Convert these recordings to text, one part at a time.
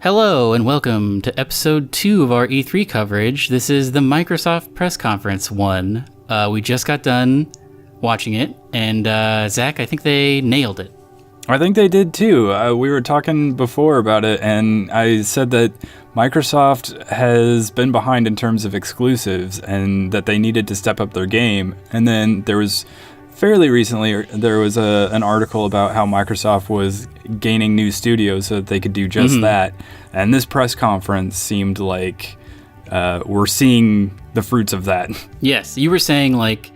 Hello and welcome to episode 2 of our E3 coverage. This is the Microsoft press conference one. We just got done watching it, and Zach, I think they nailed it. I think they did too. We were talking before about it, and I said that Microsoft has been behind in terms of exclusives and that they needed to step up their game. And then there was fairly recently, there was an article about how Microsoft was gaining new studios so that they could do just that. And this press conference seemed like we're seeing the fruits of that. Yes, you were saying like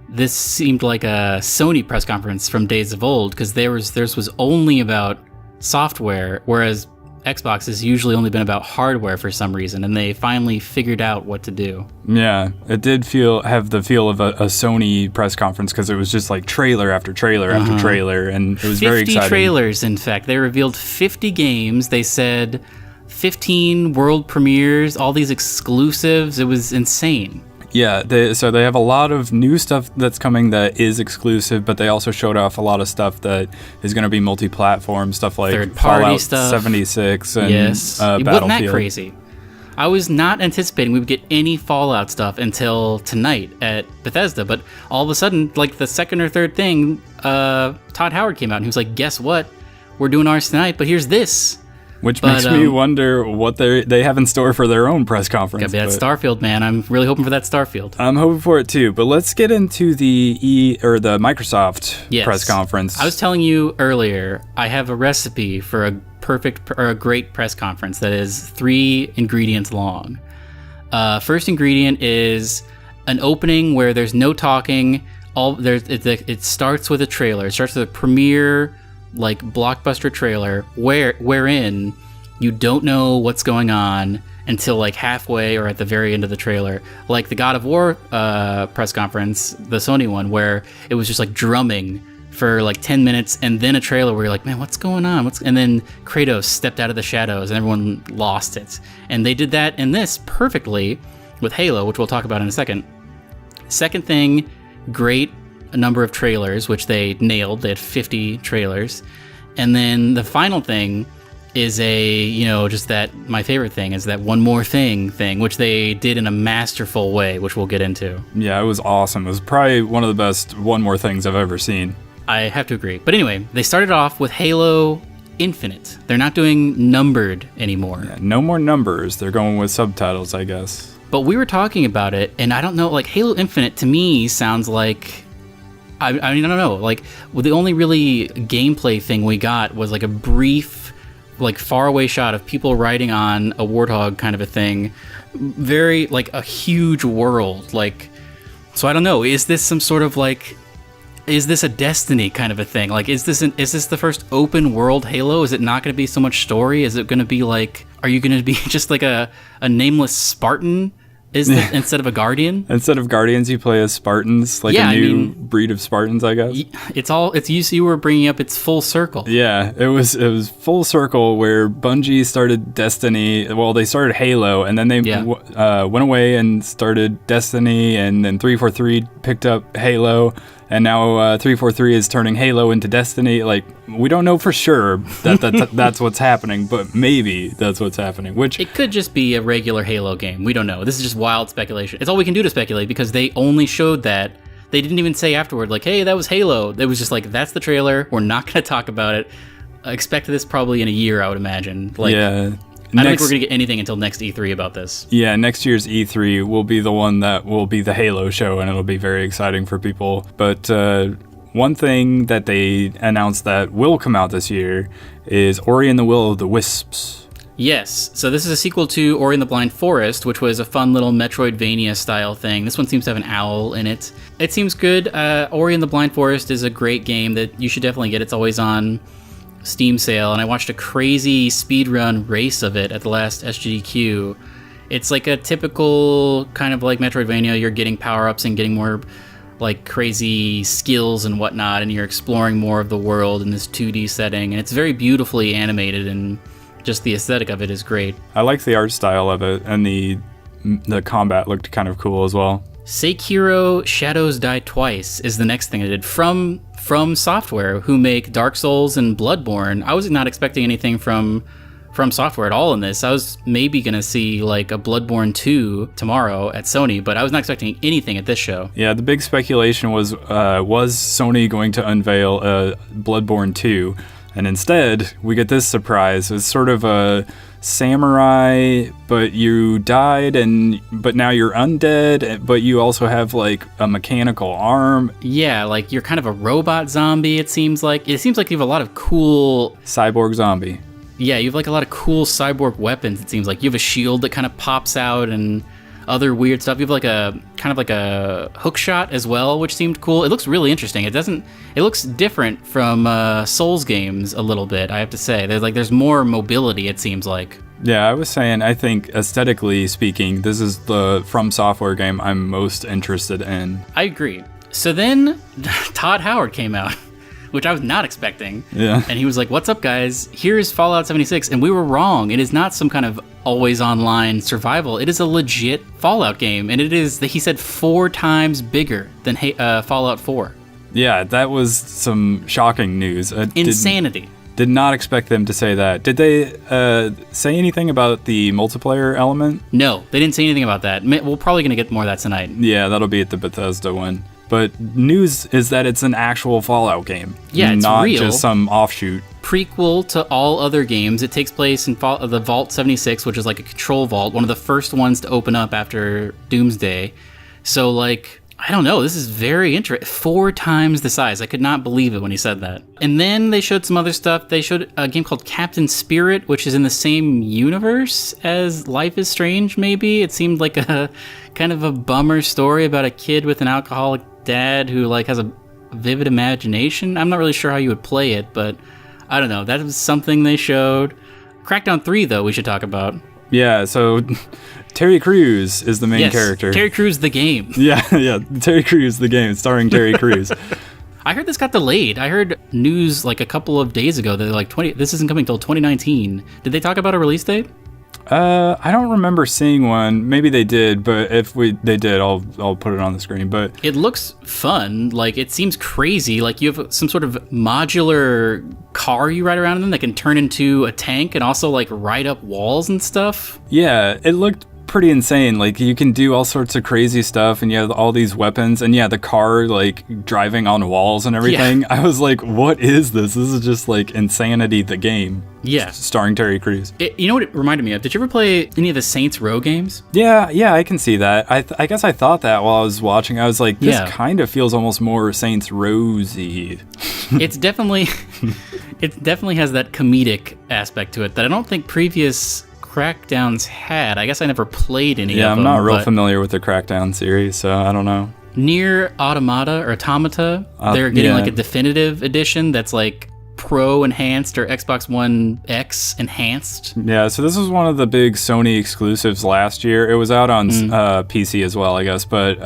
this seemed like a Sony press conference from days of old because theirs was only about software, whereas Xbox has usually only been about hardware for some reason, and they finally figured out what to do. Yeah, it did have the feel of a Sony press conference because it was just like trailer after trailer after trailer, and it was very exciting. 50 trailers, in fact. They revealed 50 games. They said 15 world premieres, all these exclusives. It was insane. Yeah, so they have a lot of new stuff that's coming that is exclusive, but they also showed off a lot of stuff that is going to be multi-platform, stuff like third-party Fallout stuff. 76 and Battlefield. Wasn't that crazy? I was not anticipating we would get any Fallout stuff until tonight at Bethesda, but all of a sudden, like the second or third thing, Todd Howard came out and he was like, guess what? We're doing ours tonight, but here's this. Which makes me wonder what they have in store for their own press conference. Gotta be that Starfield, man. I'm really hoping for that Starfield. I'm hoping for it too. But let's get into the Microsoft press conference. I was telling you earlier, I have a recipe for a great press conference that is 3 ingredients long. First ingredient is an opening where there's no talking. It starts with a trailer. It starts with a premiere, like blockbuster trailer wherein you don't know what's going on until like halfway or at the very end of the trailer, like the God of War press conference, the Sony one, where it was just like drumming for like 10 minutes and then a trailer where you're like, man, what's going on? And then Kratos stepped out of the shadows and everyone lost it. And they did that in this perfectly with Halo, which we'll talk about in a second. Second thing, great a number of trailers, which they nailed. They had 50 trailers. And then the final thing is just that, my favorite thing is that one more thing, which they did in a masterful way, which we'll get into. Yeah, it was awesome. It was probably one of the best one more things I've ever seen. I have to agree. But anyway, they started off with Halo Infinite. They're not doing numbered anymore. Yeah, no more numbers. They're going with subtitles, I guess. But we were talking about it, and I don't know, like Halo Infinite to me sounds like, I mean, I don't know. Like, the only really gameplay thing we got was like a brief, like faraway shot of people riding on a warthog kind of a thing. Very, like, a huge world. Like, so I don't know. Is this some sort of like, is this a Destiny kind of a thing? Like, is this the first open world Halo? Is it not going to be so much story? Is it going to be like, are you going to be just like a nameless Spartan? Instead of a Guardian? Instead of Guardians, you play as Spartans, like a new breed of Spartans, I guess. You were bringing up it's full circle. Yeah, it was full circle where Bungie started Destiny. Well, they started Halo, and then they went away and started Destiny, and then 343 picked up Halo, and now 343 is turning Halo into Destiny. Like, we don't know for sure that's what's happening, but maybe that's what's happening. Which it could just be a regular Halo game. We don't know. This is just wild speculation. It's all we can do to speculate because they only showed that. They didn't even say afterward, like, hey, that was Halo. It was just like, that's the trailer. We're not going to talk about it. Expect this probably in a year, I would imagine. Like, yeah. I don't think we're going to get anything until next E3 about this. Yeah, next year's E3 will be the one that will be the Halo show, and it'll be very exciting for people. But one thing that they announced that will come out this year is Ori and the Will of the Wisps. Yes, so this is a sequel to Ori and the Blind Forest, which was a fun little Metroidvania-style thing. This one seems to have an owl in it. It seems good. Ori and the Blind Forest is a great game that you should definitely get. It's always on Steam sale, and I watched a crazy speedrun race of it at the last SGDQ. It's like a typical kind of like Metroidvania. You're getting power-ups and getting more like crazy skills and whatnot, and you're exploring more of the world in this 2D setting, and it's very beautifully animated, and just the aesthetic of it is great. I like the art style of it, and the combat looked kind of cool as well. Sekiro Shadows Die Twice is the next thing I did from Software, who make Dark Souls and Bloodborne. I was not expecting anything from From Software at all in this. I was maybe going to see like a Bloodborne 2 tomorrow at Sony, but I was not expecting anything at this show. Yeah, the big speculation was Sony going to unveil Bloodborne 2? And instead, we get this surprise. It's sort of a samurai, but you died, but now you're undead, but you also have like a mechanical arm. Yeah, like you're kind of a robot zombie, it seems like. It seems like you have a lot of cool... Cyborg zombie. Yeah, you have like a lot of cool cyborg weapons, it seems like. You have a shield that kind of pops out and other weird stuff. You have like a kind of like a hook shot as well, which seemed cool. It looks really interesting. It looks different from Souls games a little bit, I have to say. There's more mobility, it seems like. Yeah, I was saying, I think aesthetically speaking, this is the From Software game I'm most interested in. I agree. So then Todd Howard came out, which I was not expecting. Yeah. And he was like, what's up, guys? Here's Fallout 76. And we were wrong. It is not some kind of always online survival. It is a legit Fallout game. And it is, he said, 4 times bigger than Fallout 4. Yeah, that was some shocking news. Insanity. Did not expect them to say that. Did they say anything about the multiplayer element? No, they didn't say anything about that. We're probably going to get more of that tonight. Yeah, that'll be at the Bethesda one. But news is that it's an actual Fallout game. Yeah, it's not real. Just some offshoot. Prequel to all other games. It takes place in the Vault 76, which is like a control vault, one of the first ones to open up after Doomsday. So, like, I don't know. This is very interesting. 4 times the size. I could not believe it when he said that. And then they showed some other stuff. They showed a game called Captain Spirit, which is in the same universe as Life is Strange, maybe. It seemed like a kind of a bummer story about a kid with an alcoholic dad who like has a vivid imagination. I'm not really sure how you would play it, but I don't know. That was something they showed. Crackdown 3, though, we should talk about. Yeah, so Terry Crews is the main character. Terry Crews the game. Yeah, Terry Crews the game, starring Terry Crews. I heard this got delayed. I heard news like a couple of days ago that like this isn't coming until 2019. Did they talk about a release date? I don't remember seeing one. Maybe they did, but if they did, I'll put it on the screen. But it looks fun. Like, it seems crazy. Like, you have some sort of modular car you ride around in that can turn into a tank and also like ride up walls and stuff. Yeah, it looked pretty insane. Like, you can do all sorts of crazy stuff, and you have all these weapons, and yeah, the car like driving on walls and everything. Yeah. I was like, what is this? This is just like Insanity the game. Yeah. Starring Terry Crews. You know what it reminded me of? Did you ever play any of the Saints Row games? Yeah, I can see that. I guess I thought that while I was watching. I was like, this kind of feels almost more Saints Row-y. It definitely has that comedic aspect to it that I don't think previous Crackdowns had. I guess I never played any of them. Yeah, I'm not real familiar with the Crackdown series, so I don't know. Neir Automata, they're getting like a definitive edition that's like Pro enhanced or Xbox One X enhanced. Yeah, so this was one of the big Sony exclusives last year. It was out on PC as well, I guess. But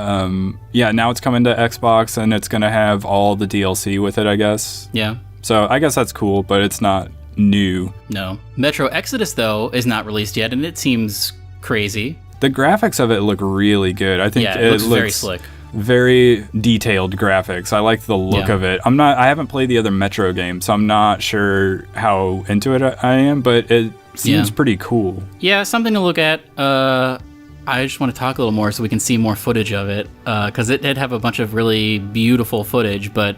yeah, now it's coming to Xbox, and it's going to have all the DLC with it, I guess. Yeah. So I guess that's cool, but it's not new. No. Metro Exodus, though, is not released yet, and it seems crazy. The graphics of it look really good. I think it looks very slick. Very detailed graphics. I like the look of it. I haven't played the other Metro games, so I'm not sure how into it I am, but it seems pretty cool. Yeah, something to look at. I just want to talk a little more so we can see more footage of it, because it did have a bunch of really beautiful footage, but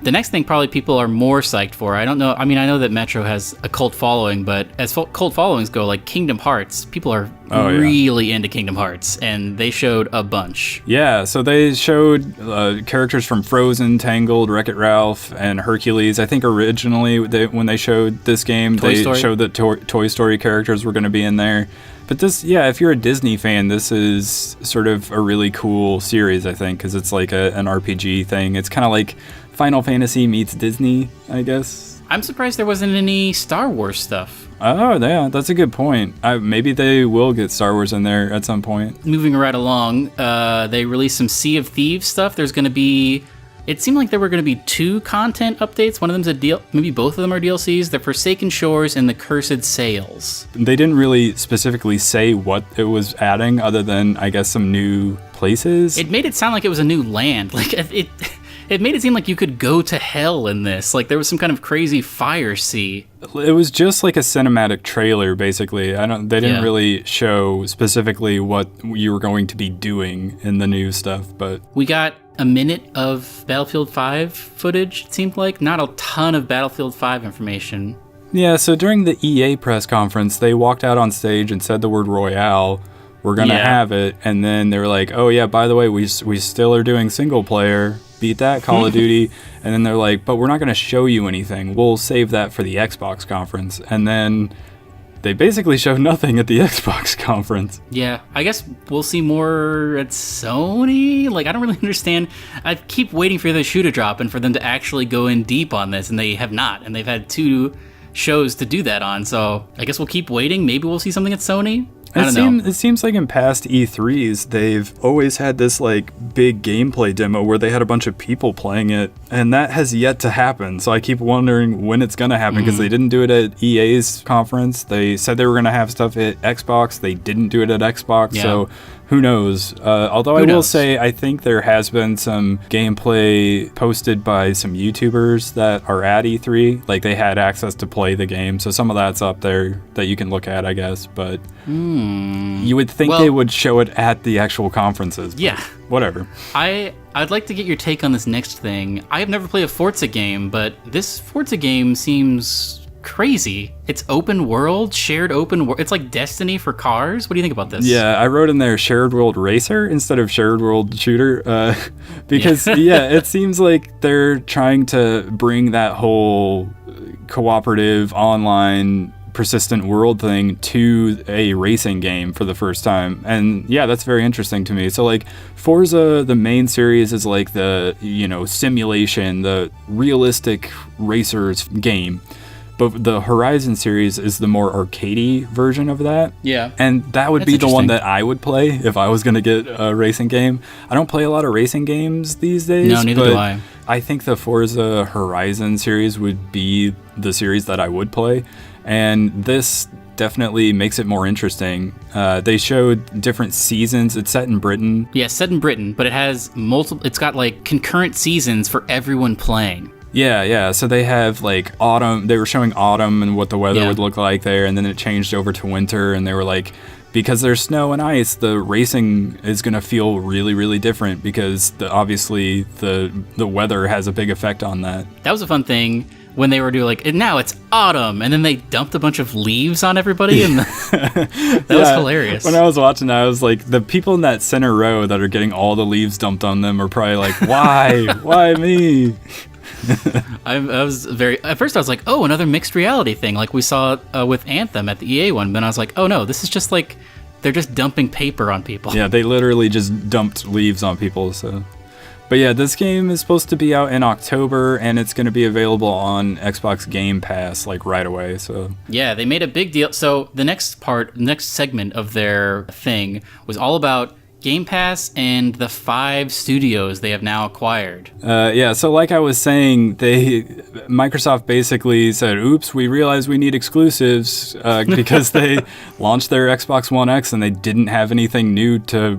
the next thing probably people are more psyched for, I don't know, I mean, I know that Metro has a cult following, but as cult followings go, like Kingdom Hearts, people are really into Kingdom Hearts, and they showed a bunch. Yeah, so they showed characters from Frozen, Tangled, Wreck-It Ralph, and Hercules. I think originally when they showed this game, showed that Toy Story characters were going to be in there. But this, if you're a Disney fan, this is sort of a really cool series, I think, because it's like an RPG thing. It's kind of like Final Fantasy meets Disney, I guess. I'm surprised there wasn't any Star Wars stuff. Oh, yeah, that's a good point. Maybe they will get Star Wars in there at some point. Moving right along, they released some Sea of Thieves stuff. There's going to be... It seemed like there were going to be 2 content updates. One of them's maybe both of them are DLCs. The Forsaken Shores and the Cursed Sails. They didn't really specifically say what it was adding, other than, I guess, some new places. It made it sound like it was a new land. Like, it made it seem like you could go to hell in this. Like there was some kind of crazy fire sea. It was just like a cinematic trailer, basically. They didn't really show specifically what you were going to be doing in the new stuff, but we got a minute of Battlefield 5 footage, it seemed like. Not a ton of Battlefield 5 information. Yeah, so during the EA press conference, they walked out on stage and said the word Royale. We're going to have it. And then they were like, oh, yeah, by the way, we still are doing single player. Beat that, Call of Duty. And then they're like, but we're not going to show you anything. We'll save that for the Xbox conference. And then they basically showed nothing at the Xbox conference. Yeah, I guess we'll see more at Sony. Like, I don't really understand. I keep waiting for the shoe to drop and for them to actually go in deep on this, and they have not. And they've had 2 shows to do that on, so I guess we'll keep waiting. Maybe we'll see something at Sony. I don't know. It seems like in past E3s, they've always had this like big gameplay demo where they had a bunch of people playing it, and that has yet to happen. So I keep wondering when it's going to happen, because they didn't do it at EA's conference. They said they were going to have stuff at Xbox. They didn't do it at Xbox, so who knows? Although I will say, I think there has been some gameplay posted by some YouTubers that are at E3. Like, they had access to play the game, so some of that's up there that you can look at, I guess. But you would think they would show it at the actual conferences. Yeah. Whatever. I'd like to get your take on this next thing. I have never played a Forza game, but this Forza game seems crazy. It's open world, shared open world. It's like Destiny for cars. What do you think about this? Yeah, I wrote in there shared world racer instead of shared world shooter, because it seems like they're trying to bring that whole cooperative online persistent world thing to a racing game for the first time. And yeah, that's very interesting to me. So like Forza, the main series, is like the, simulation, the realistic racers game. But the Horizon series is the more arcadey version of that. Yeah. And that would be the one that I would play if I was going to get a racing game. I don't play a lot of racing games these days. No, neither do I. I think the Forza Horizon series would be the series that I would play. And this definitely makes it more interesting. They showed different seasons. It's set in Britain. Yeah, set in Britain, but it has multiple. It's got like concurrent seasons for everyone playing. Yeah. So they have like autumn. They were showing autumn and what the weather would look like there, and then it changed over to winter, and they were like, because there's snow and ice, the racing is going to feel really, really different, because obviously the weather has a big effect on that. That was a fun thing when they were doing like, and now it's autumn, and then they dumped a bunch of leaves on everybody, and that was hilarious. When I was watching that, I was like, the people in that center row that are getting all the leaves dumped on them are probably like, why me? I was at first I was like, oh, another mixed reality thing like we saw with Anthem at the EA one. Then I was like, oh no, this is just like they're just dumping paper on people. Yeah, they literally just dumped leaves on people. So, but yeah, this game is supposed to be out in October, and it's going to be available on Xbox Game Pass like right away. So yeah, they made a big deal. So the next segment of their thing was all about Game Pass and the 5 studios they have now acquired. So like I was saying, Microsoft basically said, oops, we realized we need exclusives, because they launched their Xbox One X and they didn't have anything new to,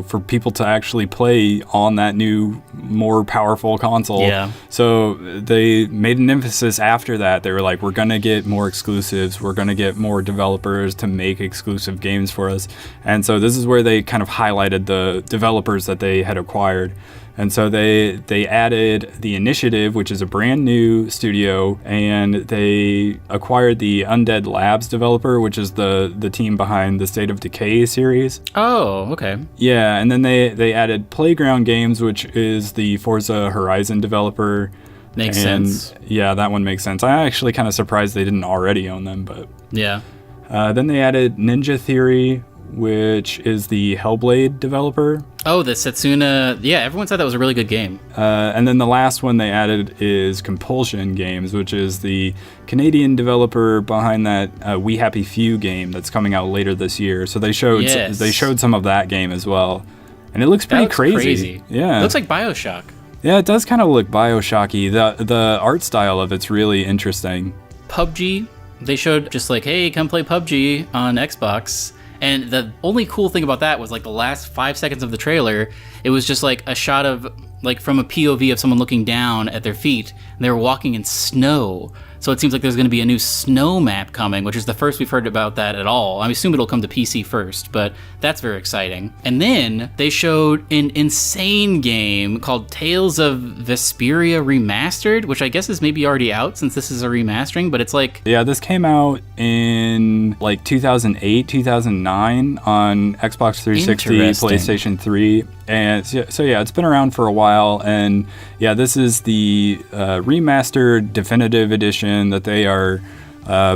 for people to actually play on that new, more powerful console. Yeah. So they made an emphasis after that. They were like, we're going to get more exclusives. We're going to get more developers to make exclusive games for us. And so this is where they kind of highlighted the developers that they had acquired. And so they added The Initiative, which is a brand new studio, and they acquired the Undead Labs developer, which is the team behind the State of Decay series. Oh, okay. Yeah, and then they added Playground Games, which is the Forza Horizon developer. Makes sense. Yeah, that one makes sense. I'm actually kind of surprised they didn't already own them, but... Yeah. Then they added Ninja Theory, which is the Hellblade developer. Oh, the Setsuna. Yeah, everyone said that was a really good game. And then the last one they added is Compulsion Games, which is the Canadian developer behind that We Happy Few game that's coming out later this year. So they showed some of that game as well. And it looks pretty crazy. Yeah. It looks like BioShock. Yeah, it does kind of look BioShocky. The art style of it's really interesting. PUBG, they showed just like, hey, come play PUBG on Xbox. And the only cool thing about that was like the last 5 seconds of the trailer, it was just like a shot of like from a POV of someone looking down at their feet, and they were walking in snow. So it seems like there's going to be a new snow map coming, which is the first we've heard about that at all. I assume it'll come to PC first, but that's very exciting. And then they showed an insane game called Tales of Vesperia Remastered, which I guess is maybe already out since this is a remastering, but it's like... Yeah, this came out in like 2008, 2009 on Xbox 360, PlayStation 3. And so yeah, it's been around for a while, and yeah, this is the remastered definitive edition that they are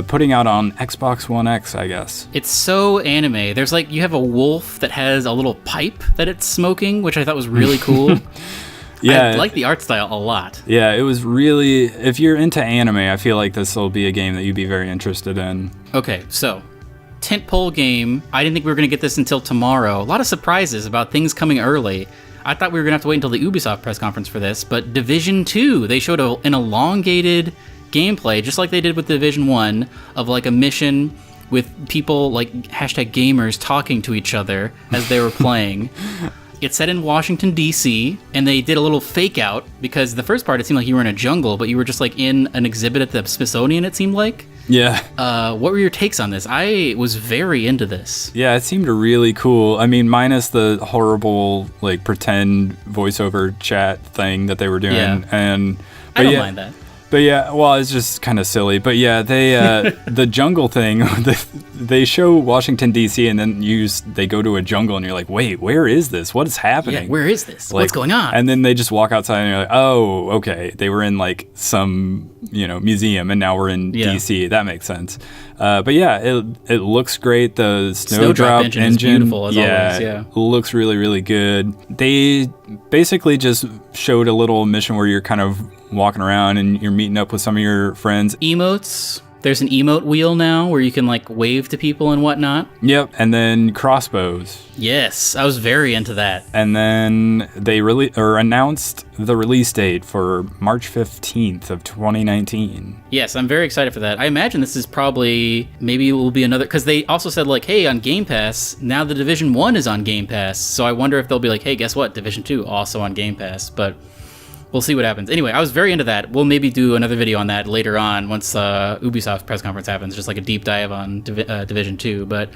putting out on Xbox One X, I guess. It's so anime. There's like, you have a wolf that has a little pipe that it's smoking, which I thought was really cool. Yeah, I like the art style a lot. Yeah, it was really, if you're into anime, I feel like this will be a game that you'd be very interested in. Okay, so tentpole game. I didn't think we were going to get this until tomorrow. A lot of surprises about things coming early. I thought we were going to have to wait until the Ubisoft press conference for this, but Division 2, they showed an elongated gameplay, just like they did with Division 1, of like a mission with people like #gamers talking to each other as they were playing. It's set in Washington, D.C., and they did a little fake out because the first part, it seemed like you were in a jungle, but you were just like in an exhibit at the Smithsonian, it seemed like. Yeah. What were your takes on this? I was very into this. Yeah, it seemed really cool. I mean, minus the horrible, like, pretend voiceover chat thing that they were doing. Yeah. And I don't mind that. But yeah, well, it's just kind of silly. But yeah, they the jungle thing, they show Washington, D.C., and then they go to a jungle, and you're like, wait, where is this? What is happening? Yeah, where is this? Like, what's going on? And then they just walk outside, and you're like, oh, okay. They were in, like, some, museum, and now we're in D.C. That makes sense. But yeah, it looks great. The Snowdrop engine is beautiful, as always. Yeah, looks really, really good. They basically just showed a little mission where you're kind of walking around and you're meeting up with some of your friends. Emotes. There's an emote wheel now where you can like wave to people and whatnot. Yep, and then crossbows. Yes, I was very into that. And then they announced the release date for March 15th of 2019. Yes, I'm very excited for that. I imagine this is probably, maybe it will be another, because they also said like, hey, on Game Pass, now the Division 1 is on Game Pass. So I wonder if they'll be like, hey, guess what? Division 2 also on Game Pass. But we'll see what happens. Anyway, I was very into that. We'll maybe do another video on that later on once Ubisoft press conference happens, just like a deep dive on Division 2. But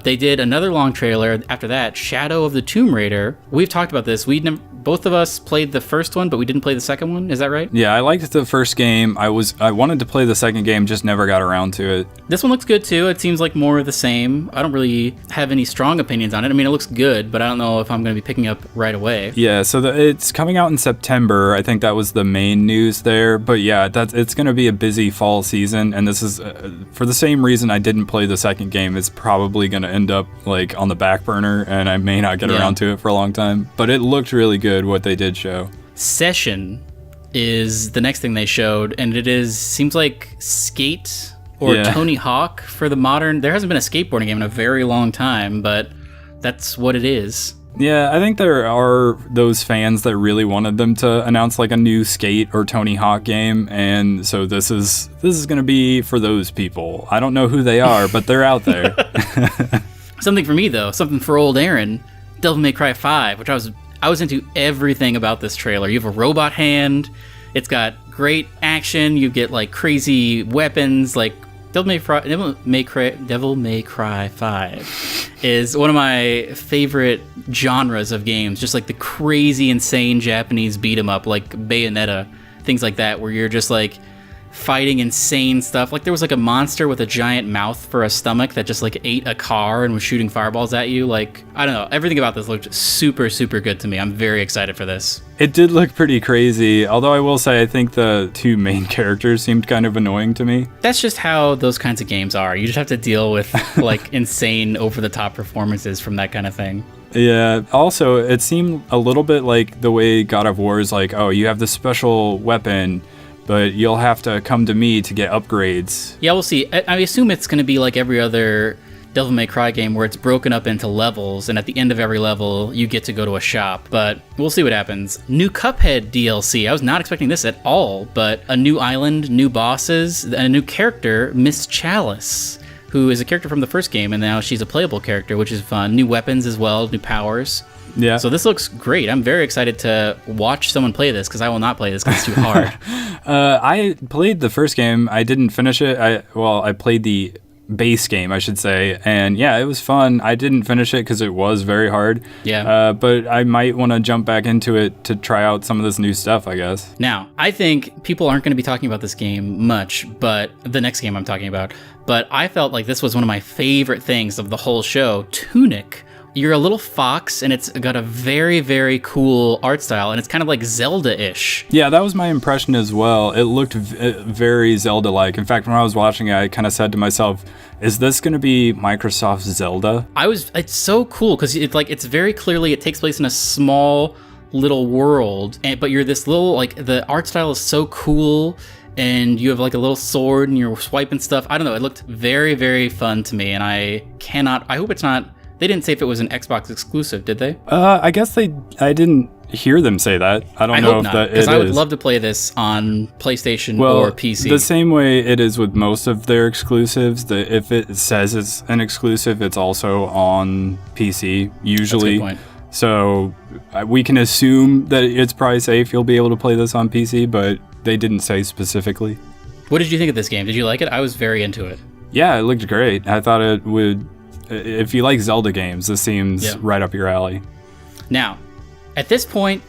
they did another long trailer after that, Shadow of the Tomb Raider. We've talked about this. Both of us played the first one, but we didn't play the second one. Is that right? Yeah, I liked the first game. I wanted to play the second game, just never got around to it. This one looks good too. It seems like more of the same. I don't really have any strong opinions on it. I mean, it looks good, but I don't know if I'm going to be picking up right away. Yeah, so it's coming out in September. I think that was the main news there. But yeah, it's going to be a busy fall season, and this is for the same reason I didn't play the second game. It's probably going to end up like on the back burner, and I may not get around to it for a long time. But it looked really good what they did show. Session is the next thing they showed, and seems like Skate or Tony Hawk for the modern. There hasn't been a skateboarding game in a very long time, but that's what it is. Yeah, I think there are those fans that really wanted them to announce like a new Skate or Tony Hawk game, and so this is going to be for those people. I don't know who they are, but they're out there. Something for me though, something for old Aaron, Devil May Cry 5, which I was into everything about this trailer. You have a robot hand. It's got great action. You get like crazy weapons. Like Devil May Cry 5 is one of my favorite genres of games. Just like the crazy, insane Japanese beat 'em up, like Bayonetta, things like that, where you're just like fighting insane stuff. Like there was like a monster with a giant mouth for a stomach that just like ate a car and was shooting fireballs at you. Like, I don't know. Everything about this looked super, super good to me. I'm very excited for this. It did look pretty crazy. Although I will say, I think the two main characters seemed kind of annoying to me. That's just how those kinds of games are. You just have to deal with like insane over the top performances from that kind of thing. Yeah. Also, it seemed a little bit like the way God of War is like, oh, you have this special weapon, but you'll have to come to me to get upgrades. Yeah, we'll see. I assume it's going to be like every other Devil May Cry game where it's broken up into levels, and at the end of every level, you get to go to a shop. But we'll see what happens. New Cuphead DLC. I was not expecting this at all, but a new island, new bosses, and a new character, Miss Chalice, who is a character from the first game, and now she's a playable character, which is fun. New weapons as well, new powers. Yeah. So this looks great. I'm very excited to watch someone play this because I will not play this because it's too hard. I played the first game. I didn't finish it. I played the base game, I should say, and yeah, it was fun. I didn't finish it because it was very hard. Yeah. But I might want to jump back into it to try out some of this new stuff, I guess. Now, I think people aren't going to be talking about this game much, but the next game I'm talking about, but I felt like this was one of my favorite things of the whole show, Tunic. You're a little fox, and it's got a very, very cool art style, and it's kind of like Zelda-ish. Yeah, that was my impression as well. It looked very Zelda-like. In fact, when I was watching it, I kind of said to myself, is this going to be Microsoft's Zelda? It's so cool, because it's very clearly, it takes place in a small little world, but you're this little, like, the art style is so cool, and you have like a little sword, and you're swiping stuff. I don't know, it looked very, very fun to me, and I hope it's not. They didn't say if it was an Xbox exclusive, did they? I guess I didn't hear them say that. I don't know if that is. Because I would love to play this on PlayStation or PC. The same way it is with most of their exclusives. If it says it's an exclusive, it's also on PC, usually. That's a good point. So we can assume that it's probably safe you'll be able to play this on PC, but they didn't say specifically. What did you think of this game? Did you like it? I was very into it. Yeah, it looked great. I thought it would... If you like Zelda games, this seems right up your alley. Now, at this point,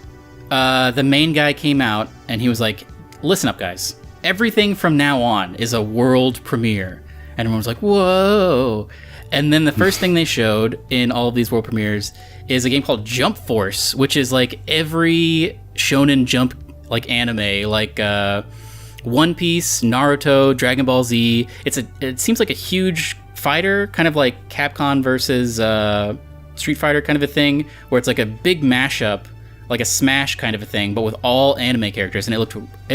the main guy came out and he was like, listen up, guys. Everything from now on is a world premiere. And everyone was like, whoa. And then the first thing they showed in all of these world premieres is a game called Jump Force, which is like every Shonen Jump like anime, like One Piece, Naruto, Dragon Ball Z. It seems like a huge fighter, kind of like Capcom versus Street Fighter kind of a thing, where it's like a big mashup, like a Smash kind of a thing, but with all anime characters, and it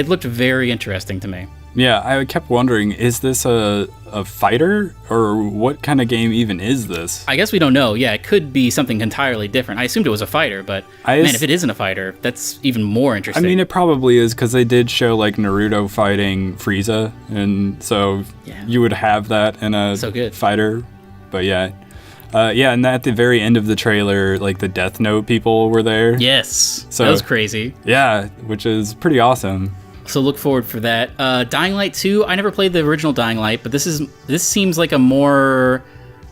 looked very interesting to me. Yeah, I kept wondering, is this a fighter, or what kind of game even is this? I guess we don't know. Yeah, it could be something entirely different. I assumed it was a fighter, but if it isn't a fighter, that's even more interesting. I mean, it probably is, because they did show like Naruto fighting Frieza, and so you would have that in a fighter. But yeah, and at the very end of the trailer, like the Death Note people were there. Yes, so that was crazy. Yeah, which is pretty awesome. So look forward for that. Dying Light 2, I never played the original Dying Light, but this seems like a more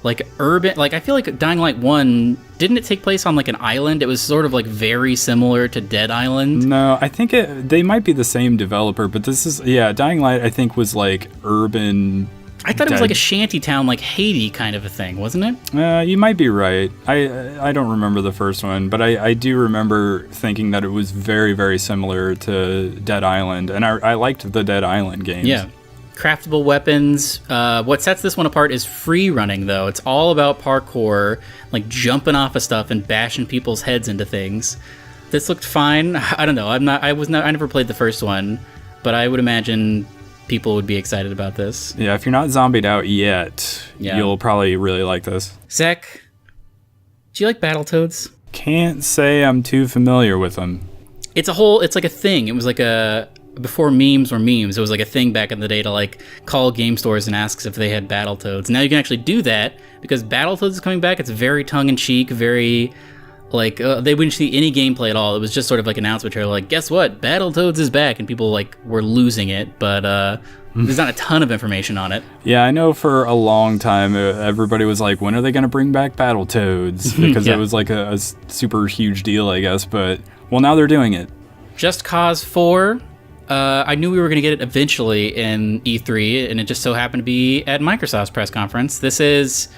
like urban, like I feel like Dying Light 1, didn't it take place on like an island? It was sort of like very similar to Dead Island. No, I think they might be the same developer, but this is, Dying Light I think was like urban. I thought it was like a shanty town, like Haiti kind of a thing, wasn't it? You might be right. I don't remember the first one, but I do remember thinking that it was very, very similar to Dead Island, and I liked the Dead Island games. Yeah. Craftable weapons. What sets this one apart is free running, though. It's all about parkour, like jumping off of stuff and bashing people's heads into things. This looked fine. I don't know. I never played the first one, but I would imagine people would be excited about this. Yeah, if you're not zombied out yet, you'll probably really like this. Zach, do you like Battletoads? Can't say I'm too familiar with them. It's like a thing. It was like before memes were memes, it was like a thing back in the day to like call game stores and ask if they had Battletoads. Now you can actually do that because Battletoads is coming back. It's very tongue-in-cheek, very... Like, they wouldn't see any gameplay at all. It was just sort of like an announcement trailer, like, guess what? Battletoads is back, and people, like, were losing it, but there's not a ton of information on it. Yeah, I know for a long time, everybody was like, when are they going to bring back Battletoads? Because it was, like, a super huge deal, I guess, but, well, now they're doing it. Just Cause 4, I knew we were going to get it eventually in E3, and it just so happened to be at Microsoft's press conference. This is...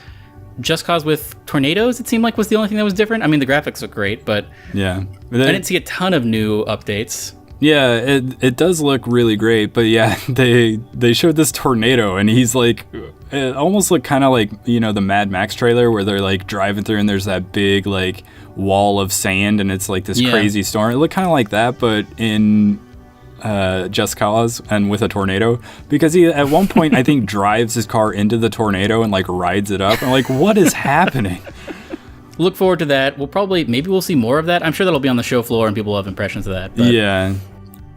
Just Cause with tornadoes, it seemed like was the only thing that was different. I mean, the graphics look great, but I didn't see a ton of new updates. Yeah, it does look really great, but yeah, they showed this tornado, and he's like, it almost looked kind of like, you know, the Mad Max trailer where they're like driving through and there's that big like wall of sand and it's like this crazy storm. It looked kind of like that, but in Just Cause and with a tornado, because he at one point I think drives his car into the tornado and like rides it up. I'm like, what is happening? Look forward to that. Maybe we'll see more of that. I'm sure that'll be on the show floor and people will have impressions of that. But yeah.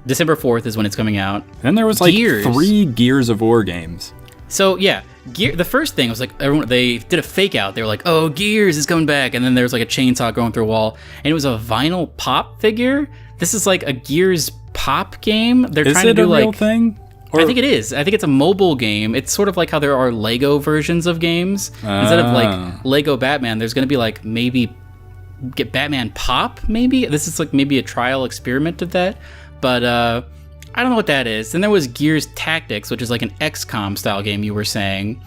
December 4th is when it's coming out. And there was like 3 Gears of War games. So yeah, The first thing was like they did a fake out. They were like, "Oh, Gears is coming back," and then there was like a chainsaw going through a wall, and it was a vinyl pop figure. This is like a Gears pop game. They're trying to do like real thing? Or... I think it is. I think it's a mobile game. It's sort of like how there are Lego versions of games. Instead of like Lego Batman, there's going to be like maybe get Batman Pop. Maybe this is like maybe a trial experiment of that, but. I don't know what that is. Then there was Gears Tactics, which is like an XCOM style game you were saying.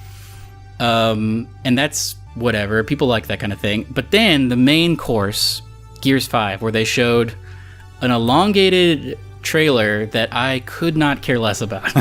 And that's whatever. People like that kind of thing. But then the main course, Gears 5, where they showed an elongated trailer that I could not care less about.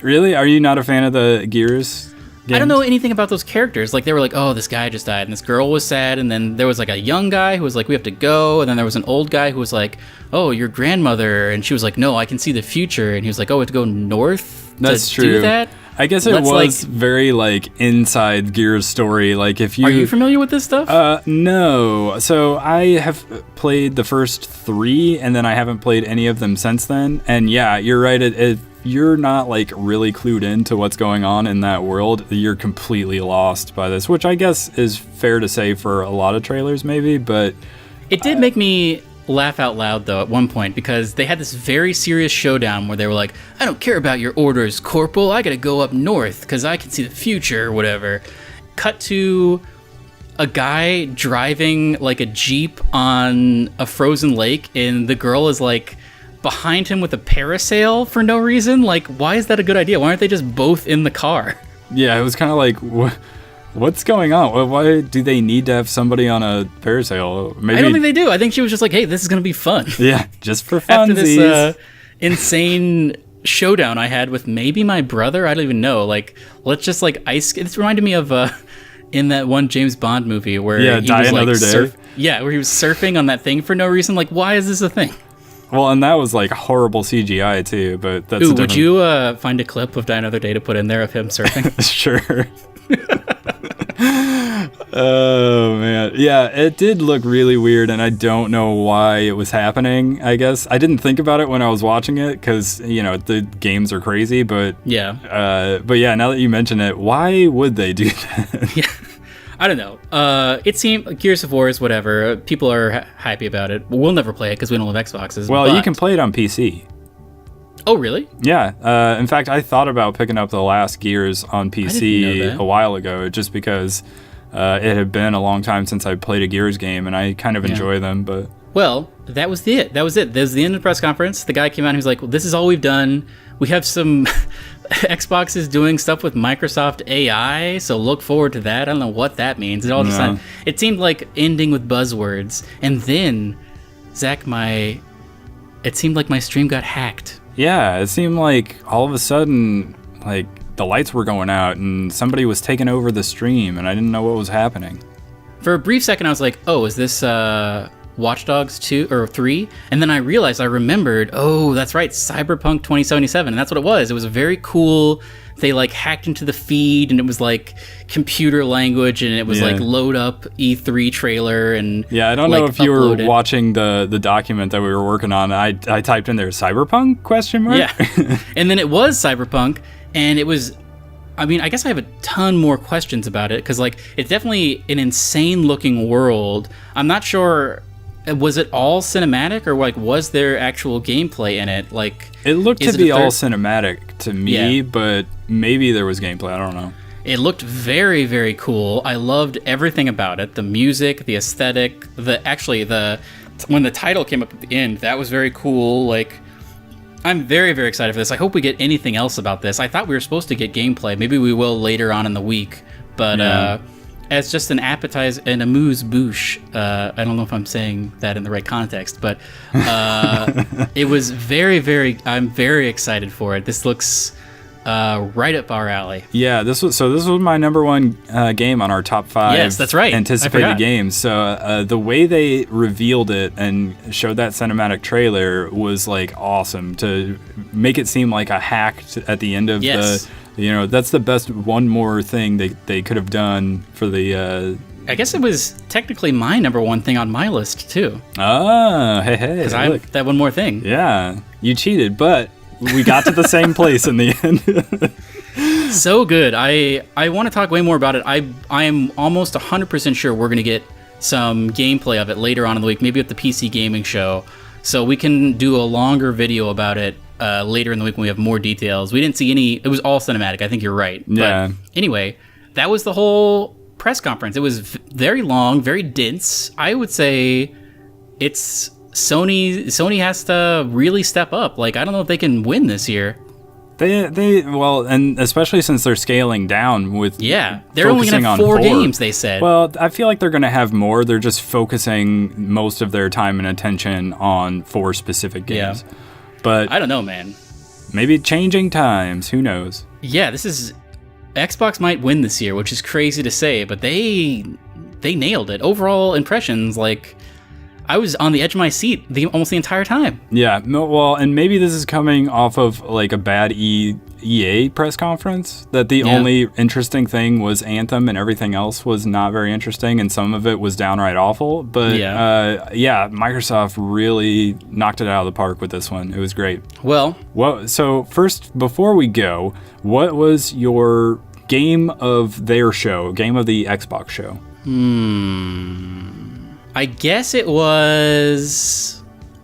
Really? Are you not a fan of the Gears games? I don't know anything about those characters. Like, they were like, oh, this guy just died, and this girl was sad, and then there was like a young guy who was like, we have to go, and then there was an old guy who was like, oh, your grandmother, and she was like, no, I can see the future, and he was like, oh, we have to go north That's to true. do that? I guess it was very like inside Gears story. Like if you are you familiar with this stuff? No. So I have played the first 3, and then I haven't played any of them since then. And yeah, you're right. If you're not like really clued into what's going on in that world, you're completely lost by this. Which I guess is fair to say for a lot of trailers, maybe. But it did make me laugh out loud though at one point, because they had this very serious showdown where they were like, I don't care about your orders, Corporal, I gotta go up north because I can see the future or whatever. Cut to a guy driving like a Jeep on a frozen lake, and the girl is like behind him with a parasail for no reason. Like, why is that a good idea? Why aren't they just both in the car? Yeah, it was kind of like, what's going on? Why do they need to have somebody on a parasail? Maybe... I don't think they do. I think she was just like, hey, this is going to be fun. Yeah, just for funsies. After this insane showdown I had with maybe my brother, I don't even know. Like, let's just like ice... This reminded me of in that one James Bond movie where he Die was Another like... Day? Where he was surfing on that thing for no reason. Like, why is this a thing? Well, and that was like horrible CGI too, but that's would you find a clip of Die Another Day to put in there of him surfing? Sure. Oh man, yeah, it did look really weird, and I don't know why it was happening. I guess I didn't think about it when I was watching it because the games are crazy, but yeah, now that you mention it, why would they do that? Yeah, I don't know. It seemed Gears of War is whatever. People are happy about it. We'll never play it because we don't have Xboxes. Well, you can play it on PC. Oh, really? Yeah. In fact, I thought about picking up the last Gears on PC a while ago, just because it had been a long time since I played a Gears game, and I kind of enjoy them. But well, that was it. That was the end of the press conference. The guy came out and he was like, well, this is all we've done. We have some Xbox is doing stuff with Microsoft AI, so look forward to that. I don't know what that means. It all just it seemed like ending with buzzwords. And then, Zach, it seemed like my stream got hacked. Yeah, it seemed like all of a sudden, like, the lights were going out and somebody was taking over the stream, and I didn't know what was happening. For a brief second, I was like, oh, is this Watch Dogs 2 or 3? And then I remembered, oh, that's right, Cyberpunk 2077, and that's what it was. It was very cool. They, like, hacked into the feed, and it was, like, computer language, and it was, like, load up E3 trailer, and yeah, I don't know if you were watching the document that we were working on. I typed in there, Cyberpunk, ? Yeah, and then it was Cyberpunk, and it was... I mean, I guess I have a ton more questions about it, because, like, it's definitely an insane-looking world. I'm not sure... Was it all cinematic, or like was there actual gameplay in it? Like, it looked to be all cinematic to me, but maybe there was gameplay. I don't know. It looked very, very cool. I loved everything about it. The music, the aesthetic, when the title came up at the end, that was very cool. Like, I'm very, very excited for this. I hope we get anything else about this. I thought we were supposed to get gameplay. Maybe we will later on in the week, but as just an appetizer and amuse-bouche. I don't know if I'm saying that in the right context, but it was very, very... I'm very excited for it. This looks right up our alley. Yeah, this was my number one game on our top 5 yes, that's right. anticipated games. So the way they revealed it and showed that cinematic trailer was like awesome, to make it seem like a hack at the end of the... that's the best one more thing they could have done for the... I guess it was technically my number one thing on my list, too. Ah, hey. Because I have that one more thing. Yeah, you cheated, but we got to the same place in the end. So good. I want to talk way more about it. I am almost 100% sure we're going to get some gameplay of it later on in the week, maybe at the PC Gaming Show. So we can do a longer video about it later in the week when we have more details. We didn't see any. It was all cinematic. I think you're right. Yeah. But anyway, that was the whole press conference. It was very long, very dense. I would say it's Sony has to really step up. Like, I don't know if they can win this year. Well, and especially since they're scaling down with they're only going to have 4 games, they said. Well, I feel like they're going to have more. They're just focusing most of their time and attention on 4 specific games. Yeah. But I don't know, man. Maybe changing times. Who knows? Yeah, Xbox might win this year, which is crazy to say, but they nailed it. Overall impressions, like, I was on the edge of my seat almost the entire time. Yeah, well, and maybe this is coming off of like a bad EA press conference, that the only interesting thing was Anthem and everything else was not very interesting, and some of it was downright awful. But Microsoft really knocked it out of the park with this one. It was great. Well, so first, before we go, what was your game of their show, game of the Xbox show? I guess it was...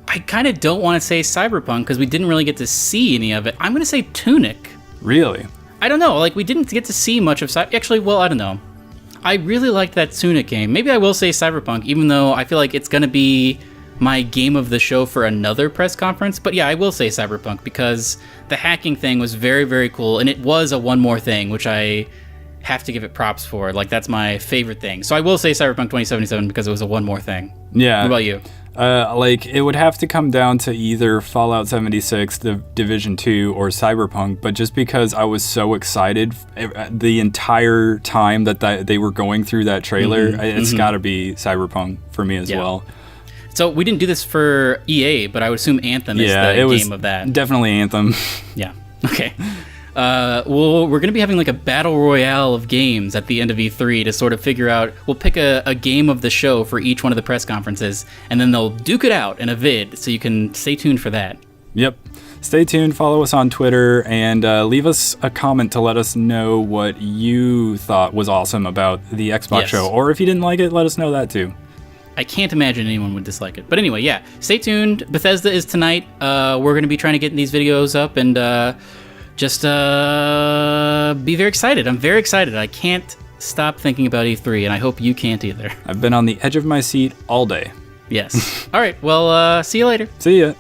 I kind of don't want to say Cyberpunk because we didn't really get to see any of it. I'm going to say Tunic. Really? I don't know. Like, we didn't get to see much of Actually, well, I don't know. I really liked that Tunic game. Maybe I will say Cyberpunk, even though I feel like it's going to be my game of the show for another press conference. But yeah, I will say Cyberpunk because the hacking thing was very, very cool. And it was a one more thing, which I have to give it props for. Like, that's my favorite thing. So I will say Cyberpunk 2077 because it was a one more thing. Yeah. What about you? It would have to come down to either Fallout 76, the Division 2, or Cyberpunk, but just because I was so excited the entire time that they were going through that trailer, it's got to be Cyberpunk for me as well. So we didn't do this for EA, but I would assume Anthem is the game of that. Definitely Anthem. Yeah. Okay. Well, we're going to be having like a battle royale of games at the end of E3 to sort of figure out, we'll pick a game of the show for each one of the press conferences, and then they'll duke it out in a vid, so you can stay tuned for that. Yep. Stay tuned, follow us on Twitter, and leave us a comment to let us know what you thought was awesome about the Xbox show, or if you didn't like it, let us know that too. I can't imagine anyone would dislike it. But anyway, yeah, stay tuned. Bethesda is tonight. We're going to be trying to get these videos up, and just be very excited. I'm very excited. I can't stop thinking about E3, and I hope you can't either. I've been on the edge of my seat all day. Yes. All right. Well, see you later. See ya.